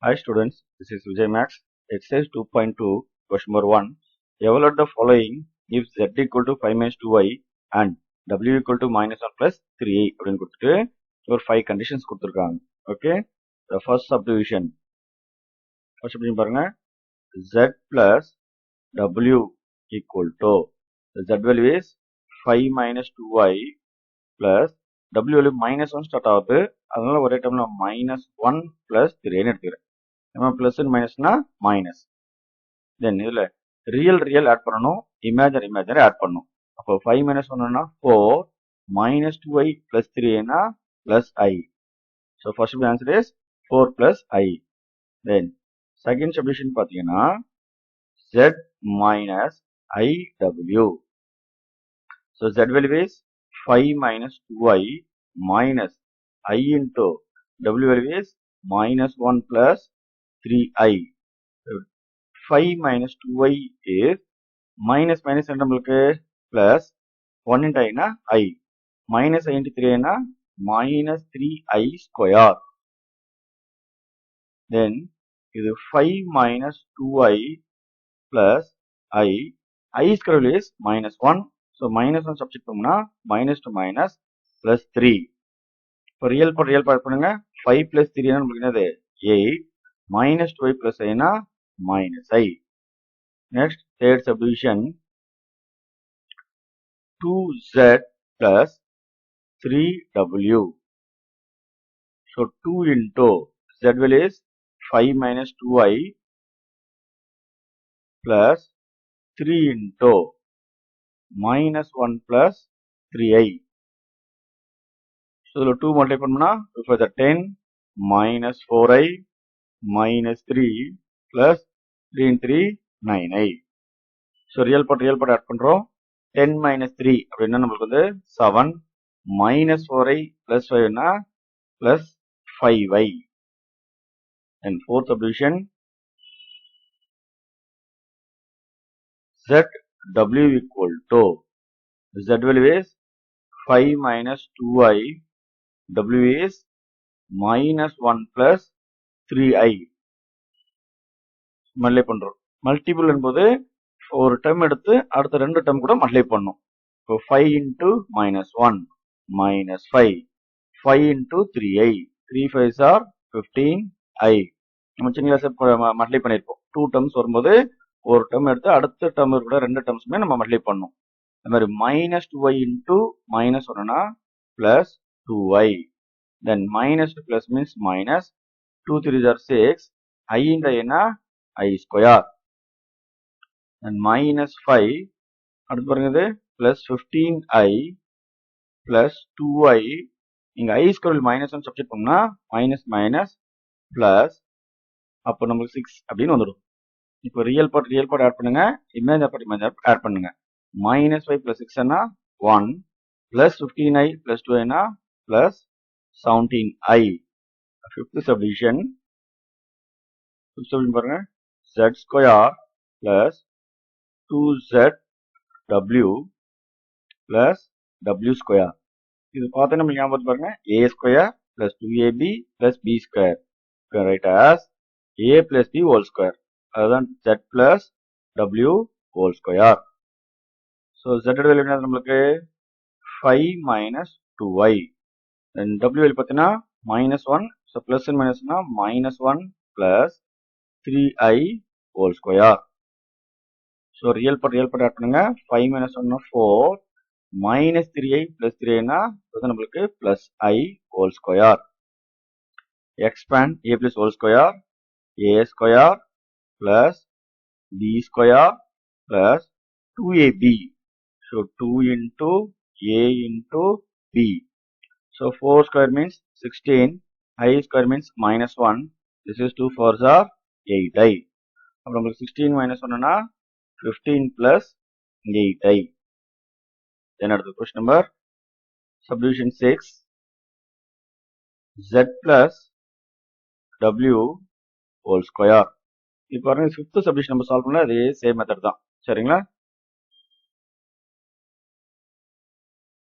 Hi students, this is Vijay Max. Exercise 2.2, question number 1. Evaluate the following if z equal to 5 minus 2y and w equal to minus 1 plus 3y அப்படின்னு கொடுத்துட்டு ஒரு 5 conditions கொடுத்துருக்காங்க. Okay, the first subdivision. First subdivision பாருங்க, z plus w equal to z value is 5 minus 2y plus w value minus 1 start ஆகுது. அதனால ஒரே டைம்ல minus 1 plus 3 எடுத்துக்கிறேன். நம்ம பிளஸ் அண்ட் மைனஸ்னா மைனஸ். தென் இதுல ரியல் ஆட் பண்ணணும், இமேஜினரி ஆட் பண்ணணும். அப்போ 5 மைனஸ் 1னா 4 minus 2i plus 3na plus i. So first answer is 4 plus i. Then second subdivision பார்த்தீங்கன்னா z minus iw. So z value is 5 minus 2i minus i into w value is minus 1 plus 3i. 5 minus 2i is minus நம்மளுக்கு plus 1 into i na i minus i into 3 na minus 3i square. Then இது 5 minus 2i plus i square is minus 1. So minus 1 substitute பண்ணா minus to minus plus 3. இப்போ real part பண்ணுங்க. 5 plus 3 நமக்கு என்னது 8 minus 2i plus i na minus i. Next, third subdivision, 2z plus 3w. So 2 into z value is 5 minus 2i plus 3 into minus 1 plus 3i. So 2 multiply பண்ணா 2 for the 10 minus 4i minus 3 plus 3 in 3 9i. So real part add பண்றோம். 10 minus 3 அப்படின்னா நம்மளுக்கு வந்து 7 minus 4i plus 5 னா plus 5i. And fourth subdivision, zw equal to z value is 5 minus 2i, w is minus 1 plus 3i. Multiply பண்றோம். Multiple என்பது ஒரு term எடுத்து அடுத்த ரெண்டு டேர்ம் கூட மல்டிப்ளை பண்ணும். இப்போ 5 into minus 1 minus 5 5 into 3i 3 5s are 15i. நம்ம சின்ன கிளாஸ் மல்டிப்ளை பண்ணிருப்போம். 2 டேர்ம்ஸ் வரும்போது ஒரு டேர்ம் எடுத்து அடுத்த டேர்ம் கூட ரெண்டு டேர்ம்ஸுமே நம்ம மல்டிப்ளை பண்ணணும். அது மாதிரி minus 2i into minus 1னா plus 2i. Then minus to plus means minus 2 3s are 6 i into i னா i square. And minus 5 அடுத்து பாருங்க இது plus 15i plus 2i. இங்க i square minus 1 சப்ஸ்டிட் பண்ணா minus minus plus அப்போ நமக்கு 6 அப்படின்னு வந்துடும். இப்போ ரியல் பார்ட் ஆட் பண்ணுங்க, இமேஜினரி பார்ட் ஆட் பண்ணுங்க. minus 5 plus 6 னா 1 plus 15i plus 2i னா plus 17i. Fifth subdivision பாருங்க, z square plus 2zw plus w square. இது பார்த்தா நம்ம ஞாபகம் பாருங்க, a square plus 2ab plus b square. You can write as a plus b whole square. அதுதான் z plus w whole square. So z value என்ன நமக்கு 5 minus 2y. Then w value பார்த்தீங்கன்னா minus 1. So plus and minus னா minus 1 plus 3i whole square. So real part add பண்ணுங்க. 5 minus 1 னா 4 minus 3i plus 3i னா நம்மளுக்கு plus i whole square. Expand a plus whole square, a square plus b square plus 2ab. So 2 into a into b. So 4 square means 16, i square means minus 1. This is 2 4s are 8i. அப்போ நம்மளுக்கு 16 minus 1 னா 15 plus 8i. Then அடுத்த question number, subdivision 6, z plus w whole square. இப்போ பாருங்க 5th subdivision நம்ம solve பண்ணல, அதே same method தான். சரிங்களா?